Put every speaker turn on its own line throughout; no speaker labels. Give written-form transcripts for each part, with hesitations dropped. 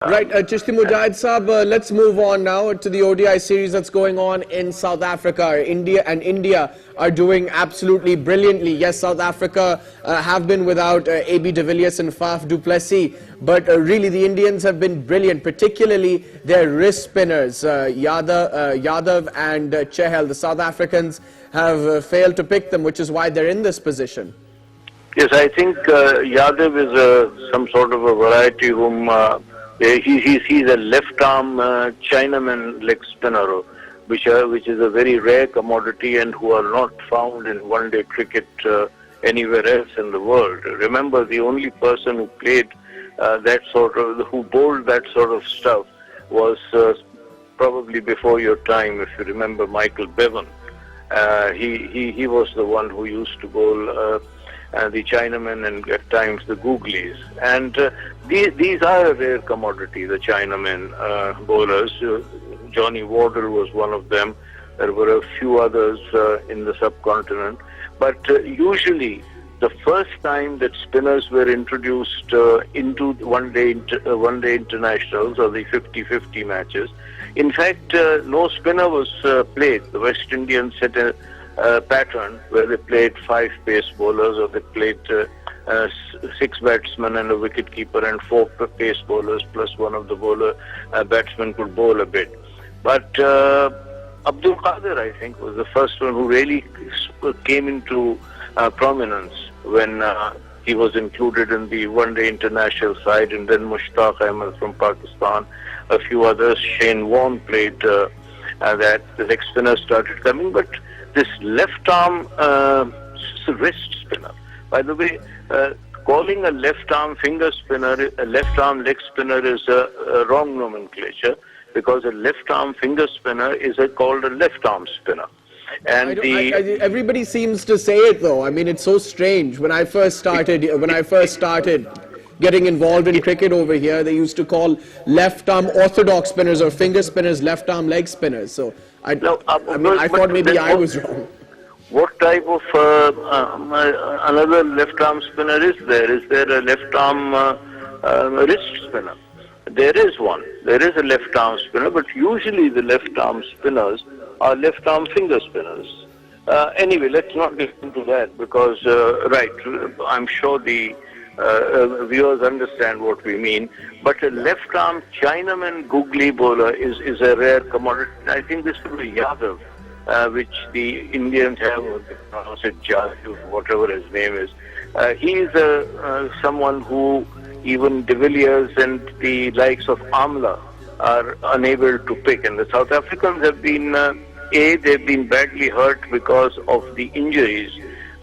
Right, Chishti Mujahid Saab, let's move on now to the ODI series that's going on in South Africa. India are doing absolutely brilliantly. Yes, South Africa have been without AB de Villiers and Faf du Plessis, but really the Indians have been brilliant, particularly their wrist spinners, Yadav and Chahal. The South Africans have failed to pick them, which is why they're in this position.
Yes, I think Yadav is some sort of a variety whom... he's a left-arm Chinaman leg spinner, which is a very rare commodity and who are not found in one-day cricket anywhere else in the world. Remember, the only person who played who bowled that sort of stuff was probably before your time, if you remember Michael Bevan. He was the one who used to bowl the Chinamen and at times the Googlies. And these are a rare commodity, the Chinamen bowlers. Johnny Wardle was one of them. There were a few others in the subcontinent. But usually the first time that spinners were introduced into one-day internationals or the 50-50 matches, in fact, no spinner was played. The West Indians set a pattern where they played 5 pace bowlers, or they played 6 batsmen and a wicket keeper and 4 pace bowlers plus one of the batsmen could bowl a bit. But Abdul Qadir, I think, was the first one who really came into prominence when he was included in the one-day international side, and then Mushtaq Ahmed from Pakistan, a few others. Shane Warne played that. The leg spinners started coming, but this left-arm wrist spinner, by the way, calling a left-arm finger spinner a left-arm leg spinner is a wrong nomenclature, because a left-arm finger spinner is called a left-arm spinner. And
everybody seems to say it though. I mean, it's so strange. When I first started getting involved in cricket over here, they used to call left-arm orthodox spinners or finger spinners left-arm leg spinners. So I thought maybe I was wrong.
What type of another left-arm spinner is there? Is there a left-arm wrist spinner? There is one. There is a left-arm spinner, but usually the left-arm spinners are left-arm finger spinners. Anyway, let's not get into that because, I'm sure the viewers understand what we mean. But a left-arm Chinaman googly bowler is a rare commodity. I think this will be Yadav, which the Indians have, or they pronounce it Jadu, whatever his name is. He is someone who even de Villiers and the likes of Amla are unable to pick. And the South Africans have been, they've been badly hurt because of the injuries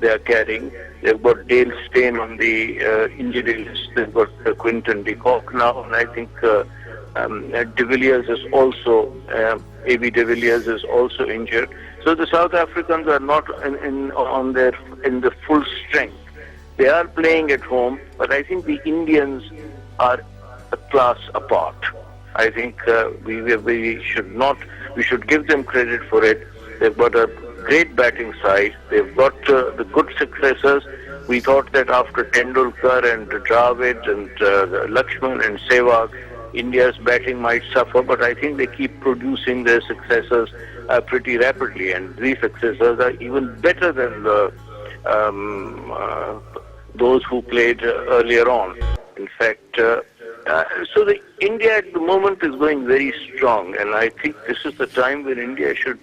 they are carrying. They've got Dale Steyn on the injury list. They've got Quinton de Kock now, and I think de Villiers is also, AB de Villiers is also injured. So the South Africans are not in the full strength. They are playing at home, but I think the Indians are a class apart. I think we should give them credit for it. They've got a great batting side. They've got the good successors. We thought that after Tendulkar and Dravid and Lakshman and Sehwag, India's batting might suffer, but I think they keep producing their successors pretty rapidly, and these successors are even better than those who played earlier on. In fact, so the India at the moment is going very strong, and I think this is the time when India should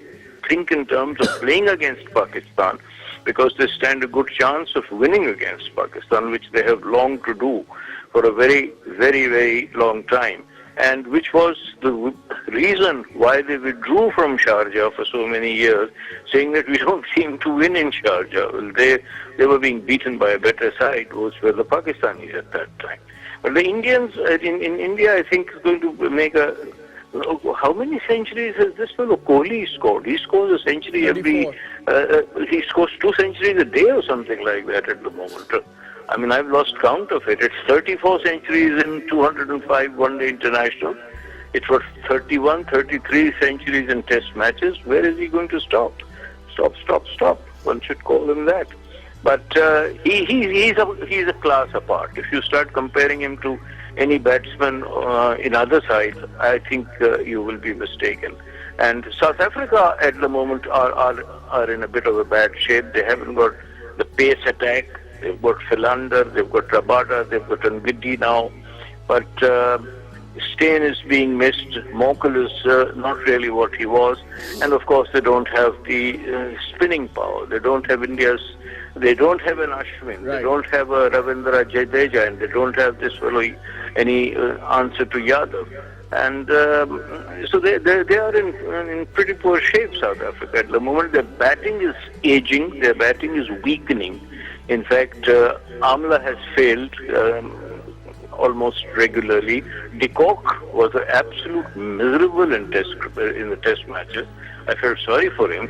think in terms of playing against Pakistan, because they stand a good chance of winning against Pakistan, which they have longed to do for a very, very, very long time, and which was the reason why they withdrew from Sharjah for so many years, saying that we don't seem to win in Sharjah. Well, they were being beaten by a better side, which were the Pakistanis at that time. But the Indians in India, I think, is going to make a... How many centuries has this fellow Kohli scored? He scores a century
34.
he scores 2 centuries a day or something like that at the moment. I mean, I've lost count of it. It's 34 centuries in 205 one-day internationals. It's what, 31, 33 centuries in test matches. Where is he going to stop? Stop. One should call him that. But he's a class apart. If you start comparing him to any batsman in other sides, I think you will be mistaken. And South Africa at the moment are in a bit of a bad shape. They haven't got the pace attack. They've got Philander, they've got Rabada, they've got Ngidi now. But Steyn is being missed. Mokel is not really what he was. And of course they don't have the spinning power. They don't have they don't have an Ashwin.
Right.
They don't have a Ravindra Jadeja, and they don't have this fellow any answer to Yadav. And so they are in pretty poor shape, South Africa. At the moment, their batting is aging, their batting is weakening. In fact, Amla has failed almost regularly. De Kock was absolute miserable in the test matches. I felt sorry for him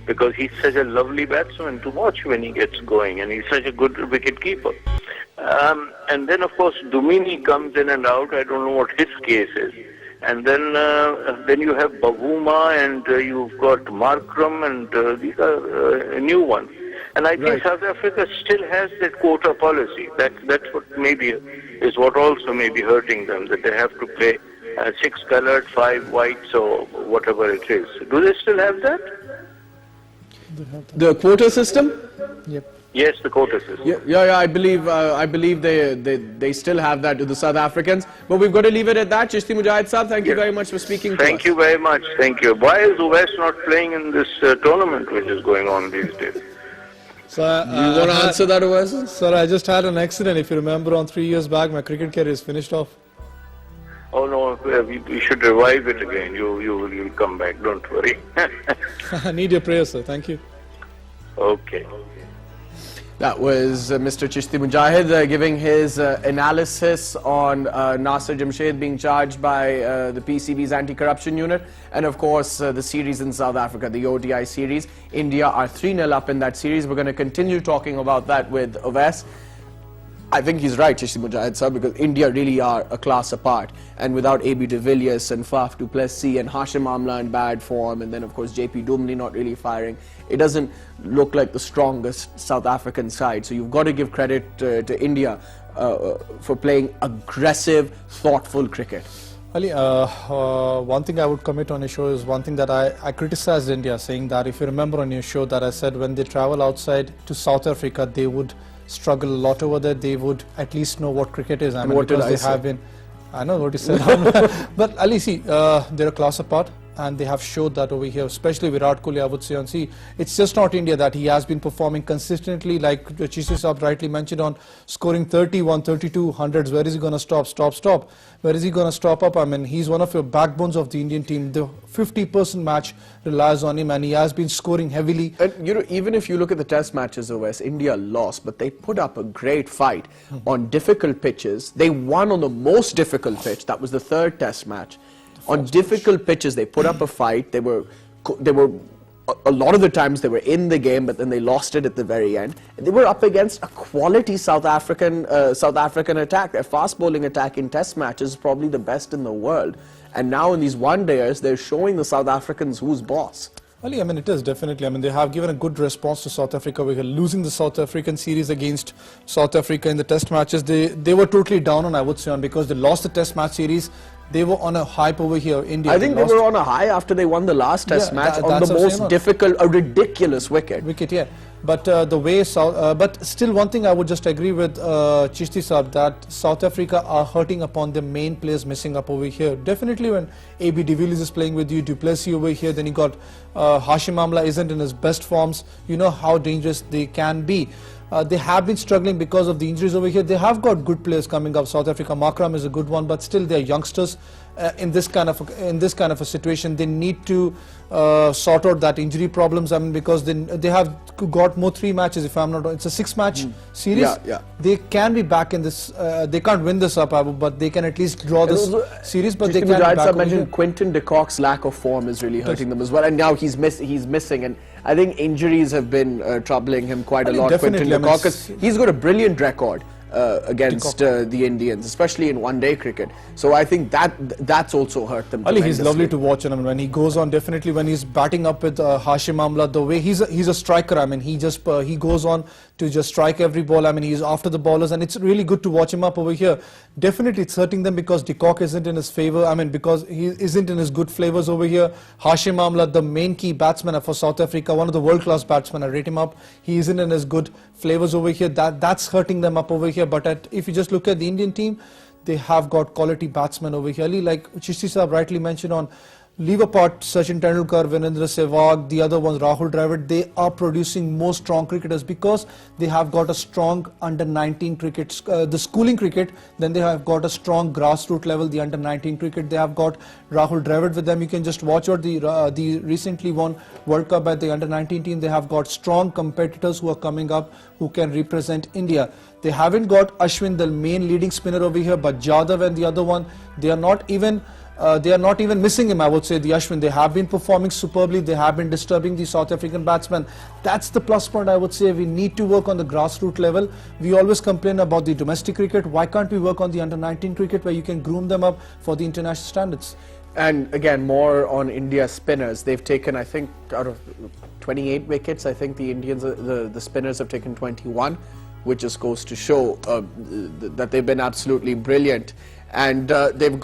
because he's such a lovely batsman to watch when he gets going, and he's such a good wicket keeper. And then, of course, Dumini comes in and out. I don't know what his case is. And then you have Bavuma, and you've got Markram, and these are new ones. And I think South Africa still has that quota policy. That's what maybe is what also may be hurting them, that they have to play 6 coloured, 5 whites, or whatever it is. Do they still have that?
The quota system?
Yep.
Yes, the quota system.
Yeah. I believe they still have that to the South Africans. But we've got to leave it at that. Chishti Mujahid Saab, thank you very much for speaking to us.
Thank you very much. Thank you. Why is Uwais not playing in this tournament which is going on these days?
So,
you want to answer that, Uwais?
Sir, I just had an accident. If you remember, on 3 years back, my cricket career is finished off.
Oh no, we should revive it again. You'll come back. Don't worry.
I need your prayers, sir. Thank you.
Okay.
That was Mr. Chishti Mujahid giving his analysis on Nasser Jamshed being charged by the PCB's anti-corruption unit, and of course the series in South Africa, the ODI series. India are 3-0 up in that series. We're going to continue talking about that with Uwais. I think he's right, Chishti Mujahid sir, because India really are a class apart, and without AB de Villiers and Faf du Plessis and Hashim Amla in bad form, and then of course JP Dumley not really firing, it doesn't look like the strongest South African side. So you've got to give credit to India for playing aggressive, thoughtful cricket.
Ali, one thing I would commit on your show is one thing that I criticized India, saying that if you remember on your show that I said when they travel outside to South Africa, they would struggle a lot over there. They would at least know what cricket is. I mean,
what
because
did I
they
say?
have been. I know what you said. But Ali, see, they're a class apart, and they have showed that over here, especially Virat Kohli, I would say. And see, it's just not India that he has been performing consistently, like Chishti Saab rightly mentioned, on scoring 31, 32, hundreds. Where is he going to stop? Where is he going to stop up? I mean, he's one of your backbones of the Indian team. The 50% match relies on him, and he has been scoring heavily.
And you know, even if you look at the test matches of West, India lost, but they put up a great fight on difficult pitches. They won on the most difficult pitch. That was the third test match. On difficult pitches, they put up a fight. They were a lot of the times they were in the game, but then they lost it at the very end. They were up against a quality South African attack. Their fast bowling attack in test matches is probably the best in the world. And now in these one-dayers, they're showing the South Africans who's boss.
Ali, I mean, it is definitely. I mean, they have given a good response to South Africa. We were losing the South African series against South Africa in the test matches. They were totally down on, I would say, on, because they lost the test match series. They were on a hype over here, India.
I think they were on a high after they won the last test match on the most difficult, a ridiculous wicket.
Yeah. But the way but still, one thing I would just agree with Chishti Saab, that South Africa are hurting upon the main players missing up over here. Definitely, when AB de Villiers is playing with you, du Plessis over here, then you got Hashim Amla isn't in his best forms. You know how dangerous they can be. They have been struggling because of the injuries over here. They have got good players coming up. South Africa, Markram is a good one, but still they are youngsters. In this kind of a situation, they need to sort out that injury problems. I mean, because they have got more 3 matches. If I'm not wrong, it's a 6-match series.
Yeah.
They can be back in this. They can't win this up, but they can at least draw this series. But they can be back.
Mentioned Quinton de Kock's lack of form is really hurting them as well, and now he's missing. And I think injuries have been troubling him quite a lot. Quinton de Kock, he's got a brilliant record. against the Indians, especially in one-day cricket. So I think that's also hurt them.
Ali, he's lovely to watch, and I mean, when he goes on, definitely when he's batting up with Hashim Amla, the way he's a striker. I mean, he goes on to just strike every ball. I mean, he's after the bowlers, and it's really good to watch him up over here. Definitely, it's hurting them because de Kock isn't in his favour. I mean, because he isn't in his good flavours over here. Hashim Amla, the main key batsman for South Africa, one of the world-class batsmen. I rate him up. He isn't in his good flavours over here. That's hurting them up over here. But if you just look at the Indian team, they have got quality batsmen over here. Like Chishti Sahab rightly mentioned on, leave apart Sachin Tendulkar, Virendra Sehwag, the other ones, Rahul Dravid, they are producing more strong cricketers because they have got a strong under-19 cricket, the schooling cricket, then they have got a strong grassroots level, the under-19 cricket. They have got Rahul Dravid with them. You can just watch out the recently won World Cup at the under-19 team. They have got strong competitors who are coming up who can represent India. They haven't got Ashwin, the main leading spinner over here, but Jadhav and the other one, they are not even missing him, I would say, the Ashwin. They have been performing superbly. They have been disturbing the South African batsmen. That's the plus point, I would say. We need to work on the grassroots level. We always complain about the domestic cricket. Why can't we work on the under-19 cricket where you can groom them up for the international standards?
And again, more on India spinners. They've taken, I think, out of 28 wickets, I think the Indians, the spinners have taken 21, which just goes to show that they've been absolutely brilliant. And they've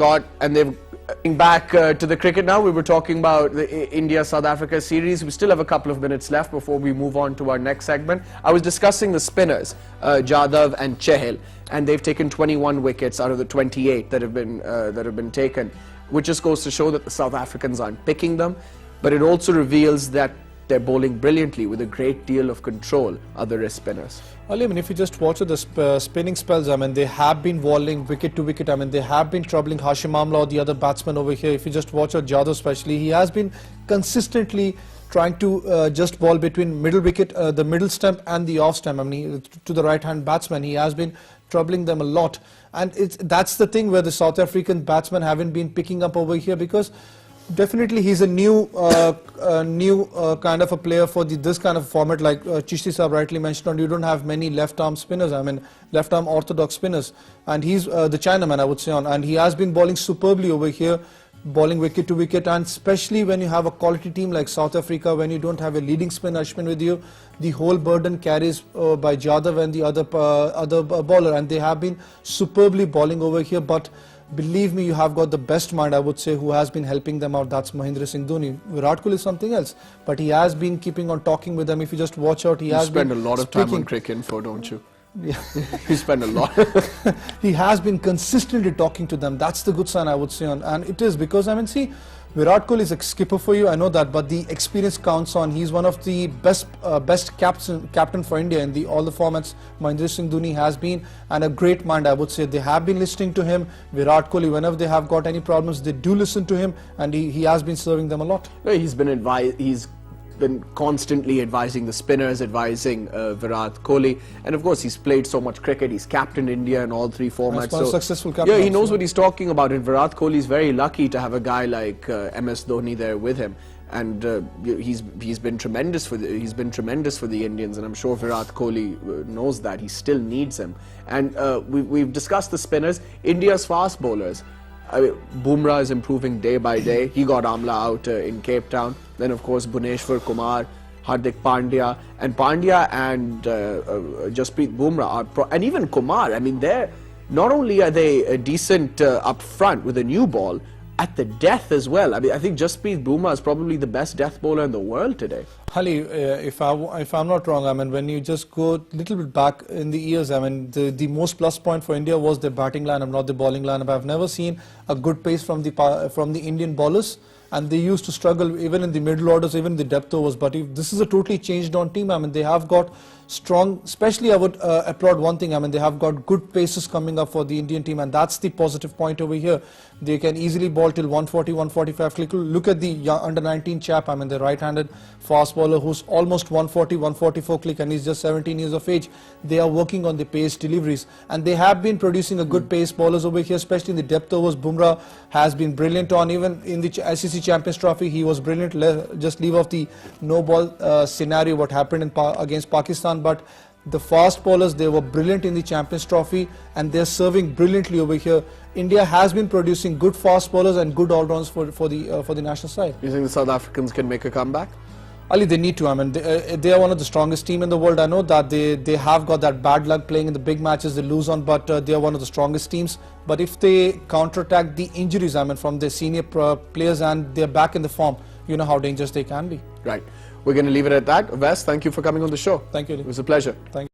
back to the cricket now. We were talking about the India-South Africa series. We still have a couple of minutes left before we move on to our next segment. I was discussing the spinners, Jadhav and Chahal, and they've taken 21 wickets out of the 28 that have been taken, which just goes to show that the South Africans aren't picking them. But it also reveals that they're bowling brilliantly with a great deal of control, other wrist spinners.
Well, I mean, if you just watch the spinning spells, I mean, they have been bowling wicket to wicket. I mean, they have been troubling Hashim Amla or the other batsmen over here. If you just watch out Jadhav especially, he has been consistently trying to just bowl between middle wicket, the middle stump and the off stump. I mean, to the right-hand batsman, he has been troubling them a lot. And that's the thing where the South African batsmen haven't been picking up over here, because definitely he's a new kind of a player for this kind of format, like Chishti Sahab rightly mentioned on. You don't have many left-arm spinners, I mean left-arm orthodox spinners, and he's the Chinaman, I would say, on, and he has been bowling superbly over here, bowling wicket to wicket. And especially when you have a quality team like South Africa, when you don't have a leading spinner Ashwin with you, the whole burden carries by Jadhav and the other bowler, and they have been superbly bowling over here. But believe me, you have got the best mind, I would say, who has been helping them out. That's Mahendra Singh Dhoni. Virat Kohli is something else, but he has been keeping on talking with them. If you just watch out,
you spend a lot of time on Cricket Info, don't you?
Yeah.
You spend a lot.
He has been consistently talking to them. That's the good sign, I would say, and it is, because I mean, see, Virat Kohli is a skipper for you, I know that, but the experience counts on. He's one of the best captain for India in all the formats. Mahendra Singh Dhoni has been, and a great mind, I would say. They have been listening to him. Virat Kohli, whenever they have got any problems, they do listen to him, and he has been serving them a lot.
He's been constantly advising the spinners, advising Virat Kohli, and of course he's played so much cricket. He's captained India in all three formats.
So successful captain.
Yeah, he knows what he's talking about, and Virat Kohli is very lucky to have a guy like MS Dhoni there with him, and he's been tremendous for the Indians, and I'm sure Virat Kohli knows that. He still needs him. And we've discussed the spinners. India's fast bowlers. Bumrah is improving day by day. He got Amla out in Cape Town. Then, of course, Bhuvneshwar Kumar, Hardik Pandya, and Jasprit Bumrah, and even Kumar. I mean, not only are they decent up front with a new ball, at the death as well. I mean, I think Jasprit Bumrah is probably the best death bowler in the world today.
Ali, if I'm not wrong, I mean, when you just go a little bit back in the years, I mean, the most plus point for India was the batting lineup, not the bowling lineup. I've never seen a good pace from the Indian bowlers, and they used to struggle even in the middle orders, even the depth overs. But if this is a totally changed on team, I mean, they have got strong, especially I would applaud one thing, I mean, they have got good paces coming up for the Indian team, and that's the positive point over here. They can easily bowl till 140, 145. Look at the under-19 chap, I mean, the right-handed fast bowler who's almost 140, 144 click, and he's just 17 years of age. They are working on the pace deliveries, and they have been producing a good pace bowlers over here, especially in the depth overs. Bumrah has been brilliant on, even in the ICC Champions Trophy, he was brilliant. Just leave off the no ball scenario, what happened against Pakistan, but The fast bowlers, they were brilliant in the Champions Trophy and they're serving brilliantly over here. India has been producing good fast bowlers and good all-rounds for the national side.
You think the South Africans can make a comeback?
Ali, they need to. I mean, they are one of the strongest team in the world. I know that they have got that bad luck playing in the big matches, they lose on, but they are one of the strongest teams. But if they counterattack the injuries, I mean, from their senior players and they're back in the form, you know how dangerous they can be.
Right. We're going to leave it at that. Wes, thank you for coming on the show.
Thank you, Ali.
It was a pleasure.
Thank you.